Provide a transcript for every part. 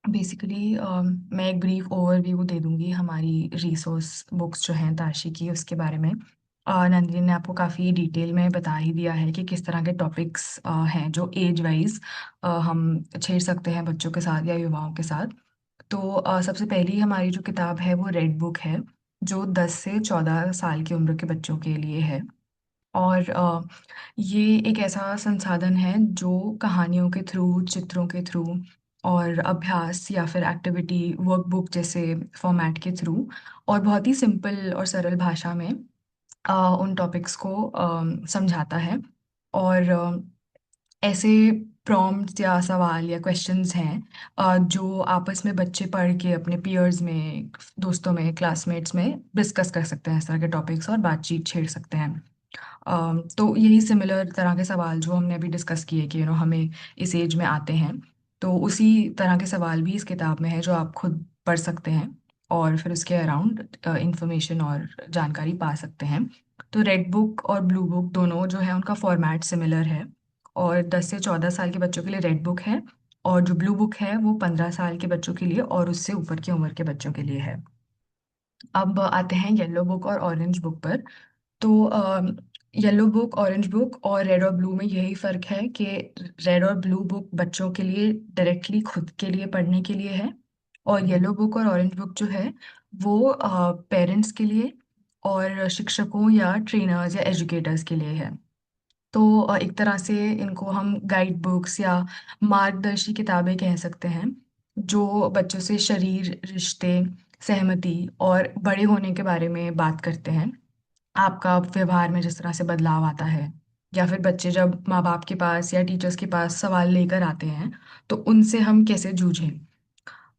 Basically मैं एक brief overview दे दूंगी हमारी रिसोर्स बुक्स जो हैं ताशी की उसके बारे में। नंदिनी ने आपको काफ़ी डिटेल में बता ही दिया है कि किस तरह के टॉपिक्स हैं जो एज वाइज हम छेड़ सकते हैं बच्चों के साथ या युवाओं के साथ। तो सबसे पहली हमारी जो किताब है वो रेड बुक है, जो 10 से 14 साल की उम्र के बच्चों के लिए है। और ये एक ऐसा संसाधन है जो कहानियों के थ्रू, चित्रों के थ्रू और अभ्यास या फिर एक्टिविटी वर्कबुक जैसे फॉर्मेट के थ्रू और बहुत ही सिंपल और सरल भाषा में उन टॉपिक्स को समझाता है। और ऐसे प्रॉम्प्ट्स या सवाल या क्वेश्चंस हैं जो आपस में बच्चे पढ़ के अपने पीयर्स में, दोस्तों में, क्लासमेट्स में डिस्कस कर सकते हैं इस तरह के टॉपिक्स और बातचीत छेड़ सकते हैं। तो यही सिमिलर तरह के सवाल जो हमने अभी डिस्कस किए कि हमें इस एज में आते हैं, तो उसी तरह के सवाल भी इस किताब में है जो आप खुद पढ़ सकते हैं और फिर उसके अराउंड इंफॉर्मेशन और जानकारी पा सकते हैं। तो रेड बुक और ब्लू बुक दोनों जो है उनका फॉर्मेट सिमिलर है, और 10 से 14 साल के बच्चों के लिए रेड बुक है और जो ब्लू बुक है वो 15 साल के बच्चों के लिए और उससे ऊपर की उम्र के बच्चों के लिए है। अब आते हैं येलो बुक और ऑरेंज बुक पर। तो येलो बुक, ऑरेंज बुक और रेड और ब्लू में यही फ़र्क है कि रेड और ब्लू बुक बच्चों के लिए डायरेक्टली खुद के लिए पढ़ने के लिए है, और येलो बुक और ऑरेंज बुक जो है वो पेरेंट्स के लिए और शिक्षकों या ट्रेनर्स या एजुकेटर्स के लिए है। तो एक तरह से इनको हम गाइड बुक्स या मार्गदर्शी किताबें कह सकते हैं, जो बच्चों से शरीर, रिश्ते, सहमति और बड़े होने के बारे में बात करते हैं। आपका व्यवहार में जिस तरह से बदलाव आता है, या फिर बच्चे जब माँ बाप के पास या टीचर्स के पास सवाल लेकर आते हैं तो उनसे हम कैसे जूझें।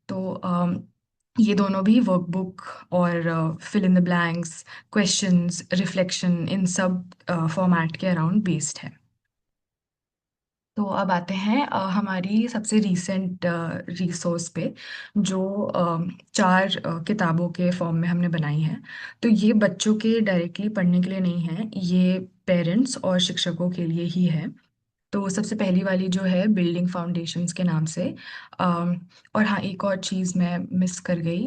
तो ये दोनों भी वर्कबुक और fill in the blanks, questions, reflection, इन सब फॉर्मेट के अराउंड बेस्ड है। तो अब आते हैं हमारी सबसे रीसेंट रिसोर्स पे, जो चार किताबों के फॉर्म में हमने बनाई है। तो ये बच्चों के डायरेक्टली पढ़ने के लिए नहीं है, ये पेरेंट्स और शिक्षकों के लिए ही है। तो सबसे पहली वाली जो है बिल्डिंग फाउंडेशंस के नाम से। अम, और हाँ, एक और चीज़ मैं मिस कर गई।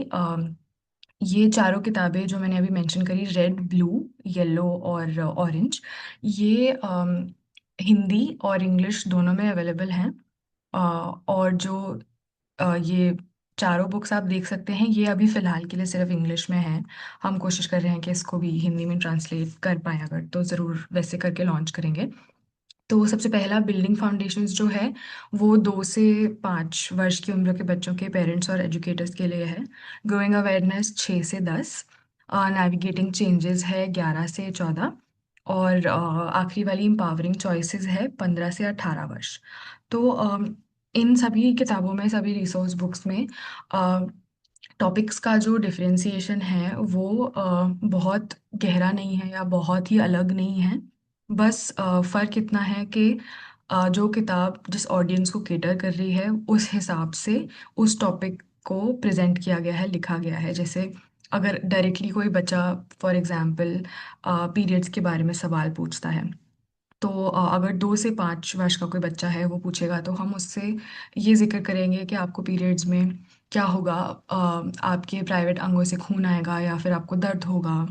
ये चारों किताबें जो मैंने अभी मेंशन करी, रेड, ब्लू, येलो और ऑरेंज, ये हिंदी और इंग्लिश दोनों में अवेलेबल हैं। और जो ये चारों बुक्स आप देख सकते हैं, ये अभी फ़िलहाल के लिए सिर्फ इंग्लिश में हैं। हम कोशिश कर रहे हैं कि इसको भी हिंदी में ट्रांसलेट कर पाएँ, अगर तो ज़रूर वैसे करके लॉन्च करेंगे। तो सबसे पहला बिल्डिंग फाउंडेशंस जो है वो 2 से 5 वर्ष की उम्र के बच्चों के पेरेंट्स और एजुकेटर्स के लिए है। ग्रोइंग अवेयरनेस 6 से 10, नेविगेटिंग चेंजेस है 11 से 14, और आखिरी वाली एम्पावरिंग चॉइसेस है 15 से 18 वर्ष। तो इन सभी किताबों में, सभी रिसोर्स बुक्स में टॉपिक्स का जो डिफरेंशिएशन है वो बहुत गहरा नहीं है या बहुत ही अलग नहीं है। बस फ़र्क इतना है कि जो किताब जिस ऑडियंस को केटर कर रही है उस हिसाब से उस टॉपिक को प्रेजेंट किया गया है, लिखा गया है। जैसे अगर डायरेक्टली कोई बच्चा फॉर एग्जांपल पीरियड्स के बारे में सवाल पूछता है, तो अगर 2 से 5 वर्ष का कोई बच्चा है वो पूछेगा, तो हम उससे ये ज़िक्र करेंगे कि आपको पीरियड्स में क्या होगा, आपके प्राइवेट अंगों से खून आएगा या फिर आपको दर्द होगा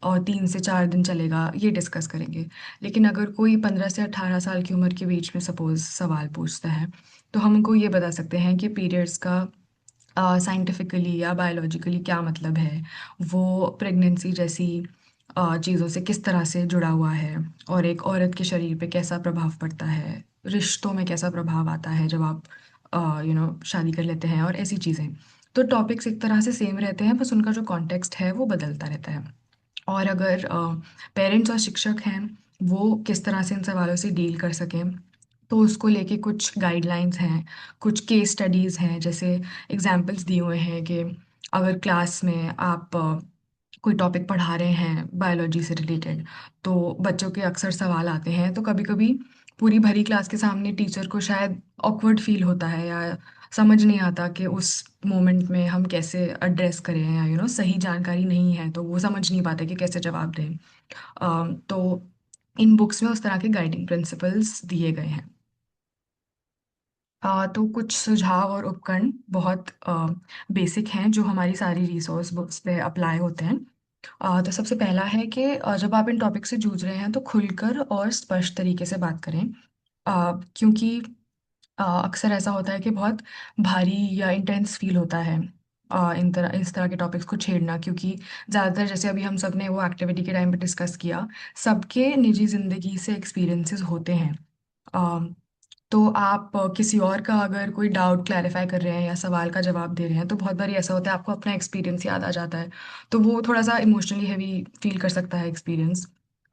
और 3 से 4 दिन चलेगा, ये डिस्कस करेंगे। लेकिन अगर कोई 15 से 18 साल की उम्र के बीच में सपोज़ सवाल पूछता है, तो हम उनको ये बता सकते हैं कि पीरियड्स का साइंटिफिकली या बायोलॉजिकली क्या मतलब है, वो प्रेगनेंसी जैसी चीज़ों से किस तरह से जुड़ा हुआ है, और एक औरत के शरीर पे कैसा प्रभाव पड़ता है, रिश्तों में कैसा प्रभाव आता है जब आप शादी कर लेते हैं, और ऐसी चीज़ें। तो टॉपिक्स एक तरह से सेम रहते हैं, बस उनका जो कॉन्टेक्स्ट है वो बदलता रहता है। और अगर पेरेंट्स और शिक्षक हैं वो किस तरह से इन सवालों से डील कर सकें, तो उसको लेके कुछ गाइडलाइंस हैं, कुछ केस स्टडीज़ हैं। जैसे एग्जांपल्स दिए हुए हैं कि अगर क्लास में आप कोई टॉपिक पढ़ा रहे हैं बायोलॉजी से रिलेटेड, तो बच्चों के अक्सर सवाल आते हैं, तो कभी कभी पूरी भरी क्लास के सामने टीचर को शायद ऑकवर्ड फील होता है या समझ नहीं आता कि उस मोमेंट में हम कैसे एड्रेस करें, या सही जानकारी नहीं है तो वो समझ नहीं पाते कि कैसे जवाब दें। तो इन बुक्स में उस तरह के गाइडिंग प्रिंसिपल्स दिए गए हैं। तो कुछ सुझाव और उपकरण बहुत बेसिक हैं जो हमारी सारी रिसोर्स बुक्स पे अप्लाई होते हैं। तो सबसे पहला है कि जब आप इन टॉपिक से जूझ रहे हैं तो खुलकर और स्पष्ट तरीके से बात करें। क्योंकि अक्सर ऐसा होता है कि बहुत भारी या इंटेंस फील होता है इस तरह के टॉपिक्स को छेड़ना, क्योंकि ज़्यादातर जैसे अभी हम सब ने वो एक्टिविटी के टाइम पे डिस्कस किया, सबके निजी ज़िंदगी से एक्सपीरियंसेस होते हैं। तो आप किसी और का अगर कोई डाउट क्लैरिफाई कर रहे हैं या सवाल का जवाब दे रहे हैं तो बहुत बार ऐसा होता है आपको अपना एक्सपीरियंस याद आ जाता है, तो वो थोड़ा सा इमोशनली हैवी फील कर सकता है एक्सपीरियंस।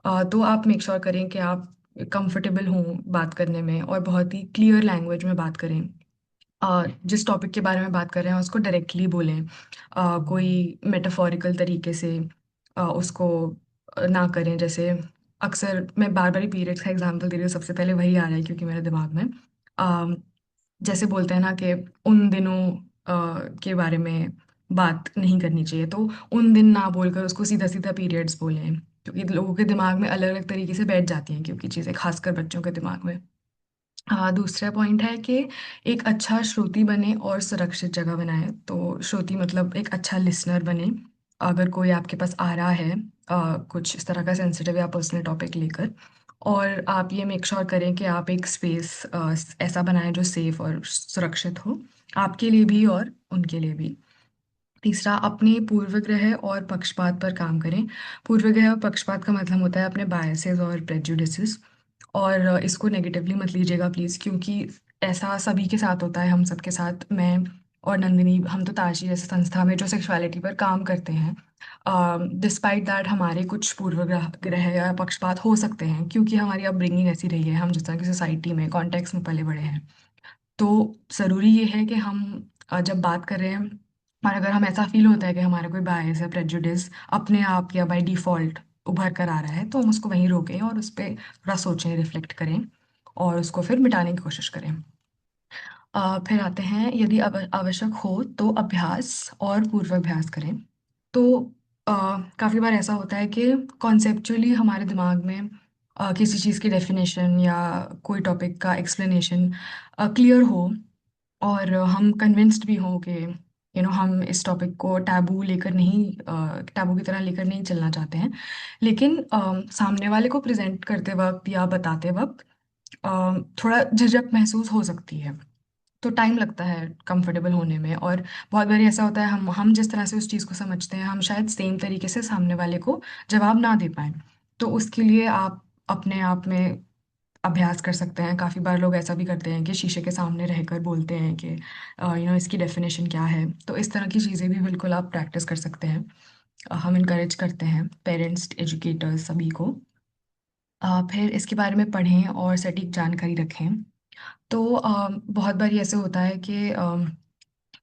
तो आप मेक श्योर करें कि आप कंफर्टेबल हों बात करने में और बहुत ही क्लियर लैंग्वेज में बात करें। जिस टॉपिक के बारे में बात कर रहे हैं उसको डायरेक्टली बोलें, कोई मेटाफोरिकल तरीके से उसको ना करें। जैसे अक्सर मैं बार बार पीरियड्स का एग्जांपल दे रही हूँ, सबसे पहले वही आ रहा है क्योंकि मेरे दिमाग में अ, जैसे बोलते हैं ना कि उन दिनों के बारे में बात नहीं करनी चाहिए, तो उन दिन ना बोलकर उसको सीधा सीधा पीरियड्स बोलें, क्योंकि लोगों के दिमाग में अलग अलग तरीके से बैठ जाती हैं क्योंकि चीज़ें, खासकर बच्चों के दिमाग में। हाँ, दूसरा पॉइंट है कि एक अच्छा श्रोती बने और सुरक्षित जगह बनाए। तो श्रोती मतलब एक अच्छा लिसनर बने। अगर कोई आपके पास आ रहा है कुछ इस तरह का सेंसिटिव या पर्सनल टॉपिक लेकर, और आप ये मेक श्योर करें कि आप एक स्पेस ऐसा बनाएं जो सेफ और सुरक्षित हो, आपके लिए भी और उनके लिए भी। तीसरा, अपने पूर्वग्रह और पक्षपात पर काम करें। पूर्वग्रह और पक्षपात का मतलब होता है अपने बायसेस और प्रेजुडिसेस। और इसको नेगेटिवली मत लीजिएगा प्लीज़, क्योंकि ऐसा सभी के साथ होता है, हम सबके साथ। मैं और नंदिनी, हम तो ताशी जैसे संस्था में जो सेक्सुअलिटी पर काम करते हैं, डिस्पाइट दैट हमारे कुछ पूर्वग्रह ग्रह या पक्षपात हो सकते हैं, क्योंकि हमारी अपब्रिंगिंग ऐसी रही है, हम जिस तरह की सोसाइटी में कॉन्टेक्स्ट में पले बड़े हैं। तो ज़रूरी ये है कि हम जब बात कर रहे हैं और अगर हम ऐसा फील होता है कि हमारा कोई बायस है, प्रेजुडिस अपने आप या बाय डिफ़ॉल्ट उभर कर आ रहा है, तो हम उसको वहीं रोकें और उस पे थोड़ा सोचें, रिफ्लेक्ट करें और उसको फिर मिटाने की कोशिश करें। फिर आते हैं, यदि आवश्यक हो तो अभ्यास और पूर्वाभ्यास करें। तो काफ़ी बार ऐसा होता है कि कॉन्सेप्चुअली हमारे दिमाग में किसी चीज़ की डेफिनेशन या कोई टॉपिक का एक्सप्लेनेशन क्लियर हो, और हम कन्विंस्ड भी हों कि हम इस टॉपिक को टैबू लेकर नहीं, टैबू की तरह लेकर नहीं चलना चाहते हैं। लेकिन सामने वाले को प्रेजेंट करते वक्त या बताते वक्त थोड़ा झिझक महसूस हो सकती है, तो टाइम लगता है कंफर्टेबल होने में। और बहुत बार ऐसा होता है, हम जिस तरह से उस चीज़ को समझते हैं हम शायद सेम तरीके से सामने वाले को जवाब ना दे पाएँ। तो उसके लिए आप अपने आप में अभ्यास कर सकते हैं। काफ़ी बार लोग ऐसा भी करते हैं कि शीशे के सामने रहकर बोलते हैं कि इसकी डेफिनेशन क्या है। तो इस तरह की चीज़ें भी बिल्कुल आप प्रैक्टिस कर सकते हैं। हम इनकरेज करते हैं पेरेंट्स, एजुकेटर्स सभी को। फिर इसके बारे में पढ़ें और सटीक जानकारी रखें। तो बहुत बार ऐसे होता है कि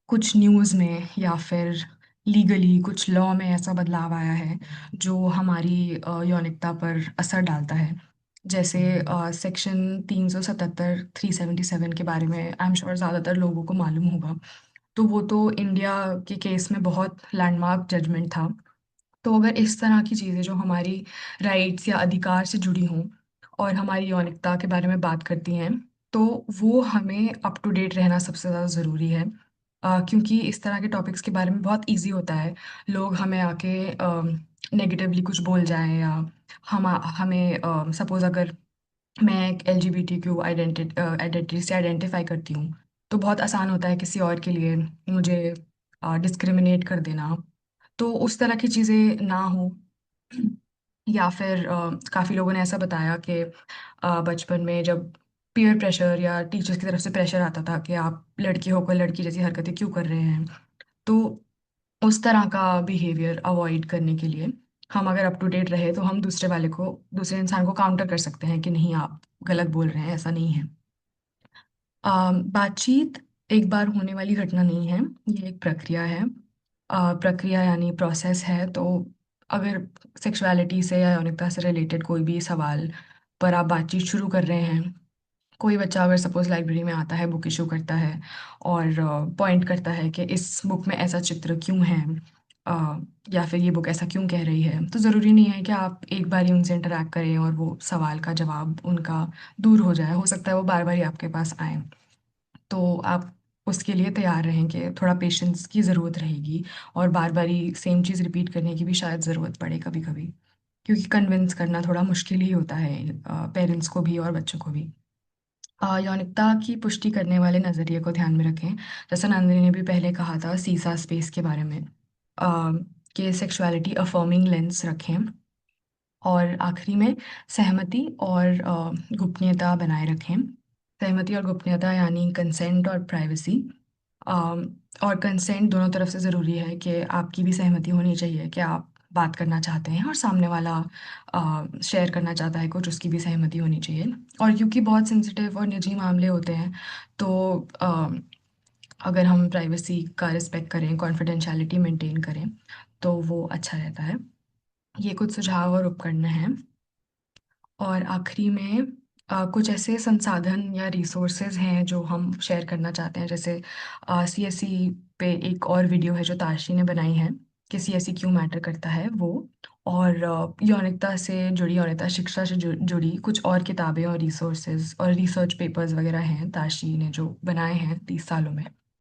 कुछ न्यूज़ में या फिर लीगली कुछ लॉ में ऐसा बदलाव आया है जो हमारी यौनिकता पर असर डालता है। जैसे सेक्शन 377 377 के बारे में आई एम श्योर ज़्यादातर लोगों को मालूम होगा। तो वो तो इंडिया के केस में बहुत लैंडमार्क जजमेंट था। तो अगर इस तरह की चीज़ें जो हमारी राइट्स या अधिकार से जुड़ी हों और हमारी यौनिकता के बारे में बात करती हैं, तो वो हमें अप टू डेट रहना सबसे ज़्यादा ज़रूरी है। क्योंकि इस तरह के टॉपिक्स के बारे में बहुत इजी होता है लोग हमें आके नेगेटिवली कुछ बोल जाएं, या हमें सपोज़ अगर मैं एक एलजीबीटीक्यू आइडेंटिटी से आइडेंटिफाई करती हूँ, तो बहुत आसान होता है किसी और के लिए मुझे डिस्क्रिमिनेट कर देना। तो उस तरह की चीज़ें ना हो। या फिर काफ़ी लोगों ने ऐसा बताया कि बचपन में जब पीयर प्रेशर या टीचर्स की तरफ से प्रेशर आता था कि आप लड़की होकर लड़की जैसी हरकतें क्यों कर रहे हैं, तो उस तरह का बिहेवियर अवॉइड करने के लिए हम अगर अप टू डेट रहे तो हम दूसरे इंसान को काउंटर कर सकते हैं कि नहीं, आप गलत बोल रहे हैं, ऐसा नहीं है। बातचीत एक बार होने वाली घटना नहीं है, ये एक प्रक्रिया है। प्रक्रिया यानी प्रोसेस है। तो अगर सेक्सुअलिटी से या यौनिकता से रिलेटेड कोई भी सवाल पर आप बातचीत शुरू कर रहे हैं, कोई बच्चा अगर सपोज लाइब्रेरी में आता है, बुक इशू करता है और पॉइंट करता है कि इस बुक में ऐसा चित्र क्यों है, अ, या फिर ये बुक ऐसा क्यों कह रही है, तो ज़रूरी नहीं है कि आप एक बार ही उनसे इंटरेक्ट करें और वो सवाल का जवाब उनका दूर हो जाए। हो सकता है वो बार बार ही आपके पास आए। तो आप उसके लिए तैयार रहें कि थोड़ा पेशेंस की ज़रूरत रहेगी और बार-बार ही सेम चीज़ रिपीट करने की भी शायद ज़रूरत पड़े कभी-कभी। क्योंकि कन्विंस करना थोड़ा मुश्किल ही होता है पेरेंट्स को भी और बच्चों को भी। यौनिकता की पुष्टि करने वाले नज़रिए को ध्यान में रखें। जैसा नंदिनी ने भी पहले कहा था सीसा स्पेस के बारे में, कि सेक्सुअलिटी अफर्मिंग लेंस रखें। और आखिरी में सहमति और गोपनीयता बनाए रखें। सहमति और गोपनीयता यानी कंसेंट और प्राइवेसी। और कंसेंट दोनों तरफ से ज़रूरी है कि आपकी भी सहमति होनी चाहिए कि आप बात करना चाहते हैं और सामने वाला शेयर करना चाहता है कुछ, उसकी भी सहमति होनी चाहिए। और क्योंकि बहुत सेंसिटिव और निजी मामले होते हैं, तो अगर हम प्राइवेसी का रिस्पेक्ट करें, कॉन्फिडेंशियलिटी मेंटेन करें, तो वो अच्छा रहता है। ये कुछ सुझाव और उपकरण हैं। और आखिरी में कुछ ऐसे संसाधन या रिसोर्सेज हैं जो हम शेयर करना चाहते हैं, जैसे सीएससी पे एक और वीडियो है जो तारशी ने बनाई है कि सीएससी क्यों मैटर करता है वो। और यौनिकता से जुड़ी, यौनिकता शिक्षा से जुड़ी कुछ और किताबें और रिसोर्सेज और रिसर्च पेपर्स वगैरह हैं तारशी ने जो बनाए हैं 30 सालों में।